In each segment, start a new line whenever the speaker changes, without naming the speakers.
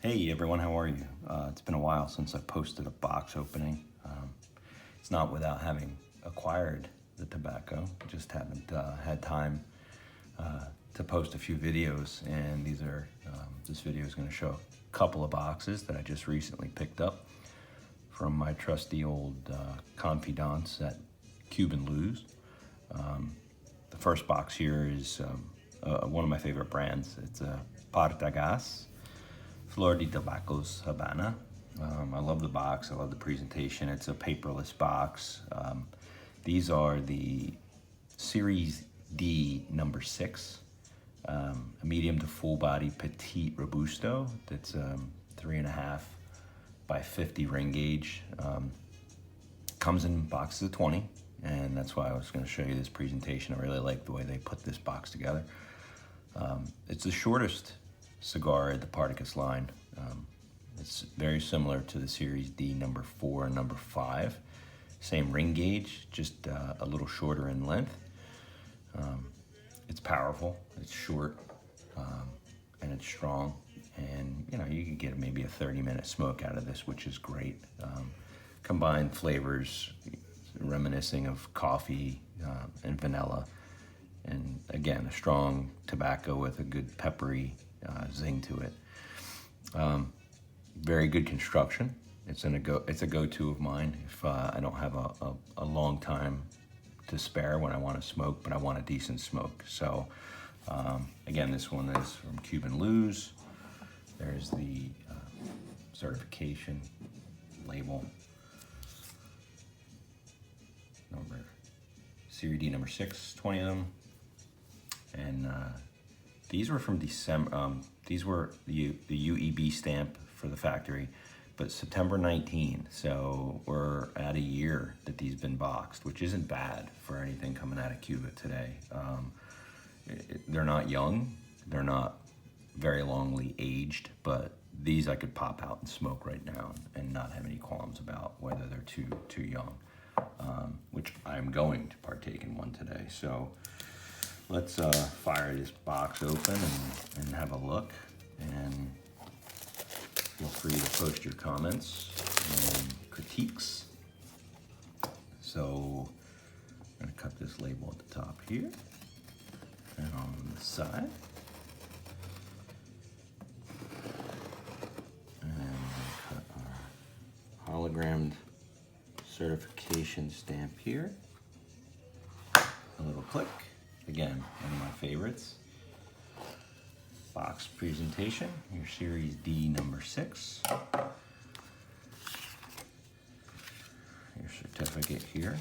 Hey everyone, how are you? It's been a while since I posted a box opening. It's not without having acquired the tobacco, just haven't had time to post a few videos, and this video is going to show a couple of boxes that I just recently picked up from my trusty old confidants at Cuban Lous. The first box here is one of my favorite brands. It's a Partagas Flor de Tabacos Habana. I love the box, I love the presentation. It's a paperless box. These are the Series D No. 6, a medium to full body petite Robusto. That's 3.5 by 50 ring gauge. Comes in boxes of 20, and that's why I was going to show you this presentation. I really like the way they put this box together. It's the shortest cigar at the Partagas line. It's very similar to the Series D No. 4 and No. 5. Same ring gauge, just a little shorter in length. It's powerful, it's short, and it's strong. And you can get maybe a 30-minute smoke out of this, which is great. Combined flavors reminiscing of coffee and vanilla. And again, a strong tobacco with a good peppery zing to it. Very good construction. It's a go-to of mine if I don't have a long time to spare when I want to smoke, but I want a decent smoke. So again, this one is from Cuban Lous. There's the certification label. Series D No. 6, 20 of them. And these were from December. These were the UEB stamp for the factory, but September 19. So we're at a year that these been boxed, which isn't bad for anything coming out of Cuba today. They're not young, they're not very longly aged, but these I could pop out and smoke right now and not have any qualms about whether they're too young. Which I'm going to partake in one today. So let's fire this box open and have a look, and feel free to post your comments and critiques. So I'm going to cut this label at the top here and on the side. And cut our hologrammed certification stamp here. A little click. Again, one of my favorites. Box presentation, your Series D No. 6. Your certificate here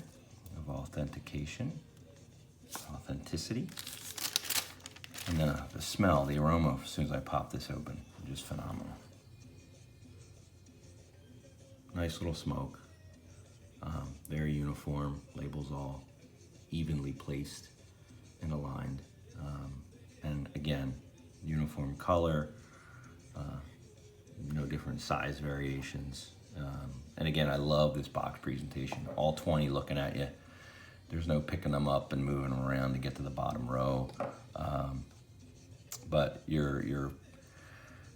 of authentication, authenticity. And the smell, the aroma, as soon as I pop this open, just phenomenal. Nice little smoke. Very uniform, labels all evenly placed and aligned. And again, uniform color, no different size variations. And again, I love this box presentation. All 20 looking at you. There's no picking them up and moving them around to get to the bottom row. But your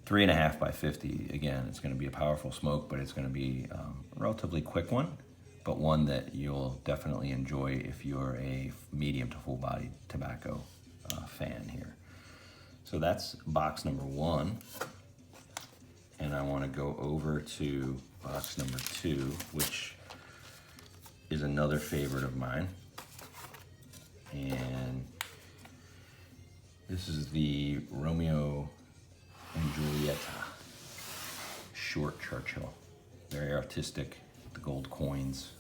3.5 by 50, again, it's going to be a powerful smoke, but it's going to be a relatively quick one, but one that you'll definitely enjoy if you're a medium to full body tobacco fan here. So that's box number 1. And I want to go over to box number 2, which is another favorite of mine. And this is the Romeo and Julieta short Churchill. Very artistic, the gold coins.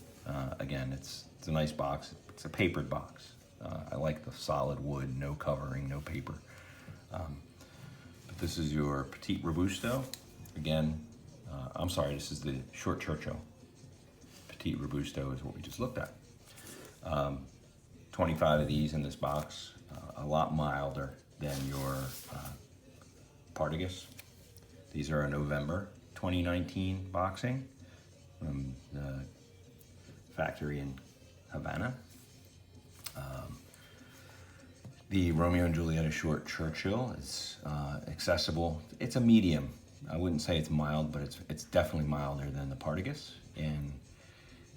Again, it's a nice box. It's a papered box. I like the solid wood, no covering, no paper. But this is your petite Robusto. Again, I'm sorry, this is the short Churchill. Petite Robusto is what we just looked at. 25 of these in this box, a lot milder than your Partagas. These are a November 2019 boxing from the factory in Havana. The Romeo and Julieta short Churchill is accessible. It's a medium I wouldn't say it's mild, but it's definitely milder than the Partagas, and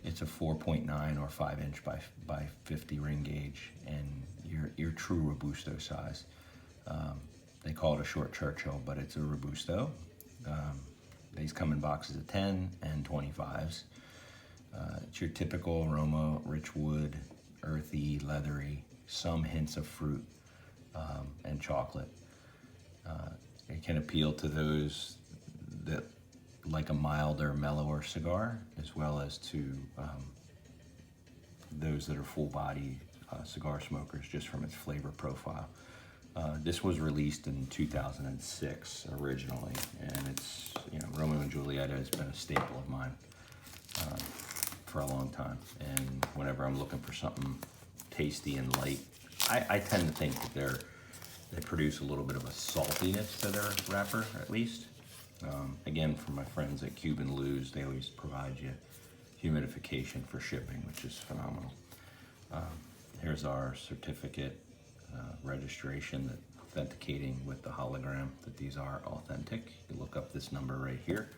it's a 4.9 or 5" by 50 ring gauge, and your true Robusto size. They call it a short Churchill, but it's a Robusto. These come in boxes of 10 and 25s. It's your typical aroma, rich wood, earthy, leathery, some hints of fruit, and chocolate. It can appeal to those that like a milder, mellower cigar, as well as to those that are full body cigar smokers, just from its flavor profile. This was released in 2006 originally, and it's, Romeo and Julieta has been a staple of mine for a long time. And whenever I'm looking for something tasty and light, I tend to think that they produce a little bit of a saltiness to their wrapper, at least. Again, from my friends at Cuban Lous, they always provide you humidification for shipping, which is phenomenal. Here's our certificate registration, that authenticating with the hologram that these are authentic. You look up this number right here,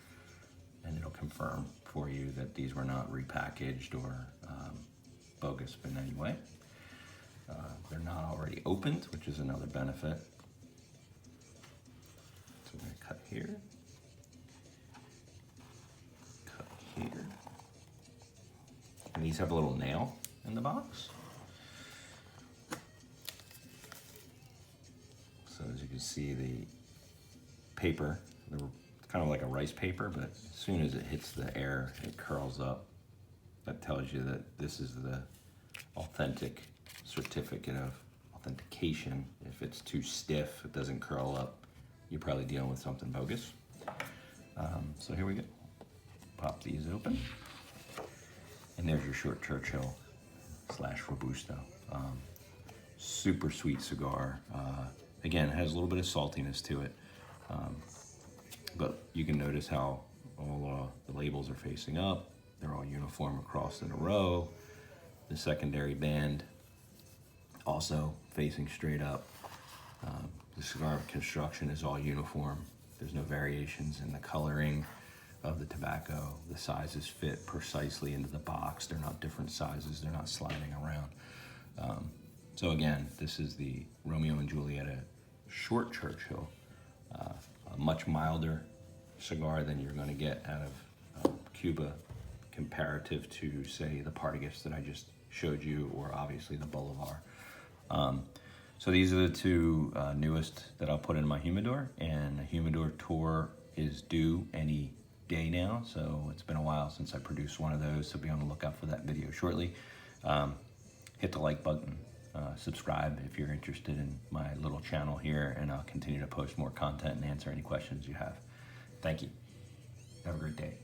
and it'll confirm for you that these were not repackaged or bogus in any way. They're not already opened, which is another benefit. So we're going to cut here, cut here, and these have a little nail in the box. So as you can see, the paper, it's kind of like a rice paper, but as soon as it hits the air, it curls up. That tells you that this is the authentic certificate of authentication. If it's too stiff, it doesn't curl up, you're probably dealing with something bogus. So here we go. Pop these open. And there's your short Churchill / Robusto. Super sweet cigar. Again, it has a little bit of saltiness to it, but you can notice how all the labels are facing up. They're all uniform across in a row. The secondary band also facing straight up. The cigar construction is all uniform. There's no variations in the coloring of the tobacco. The sizes fit precisely into the box. They're not different sizes. They're not sliding around. So again, this is the Romeo and Julieta short Churchill, a much milder cigar than you're going to get out of Cuba, comparative to, say, the Partagas that I just showed you, or obviously the Bolivar. So these are the two newest that I'll put in my humidor, and the humidor tour is due any day now, so it's been a while since I produced one of those, so be on the lookout for that video shortly. Hit the like button, subscribe if you're interested in my little channel here, and I'll continue to post more content and answer any questions you have. Thank you. Have a great day.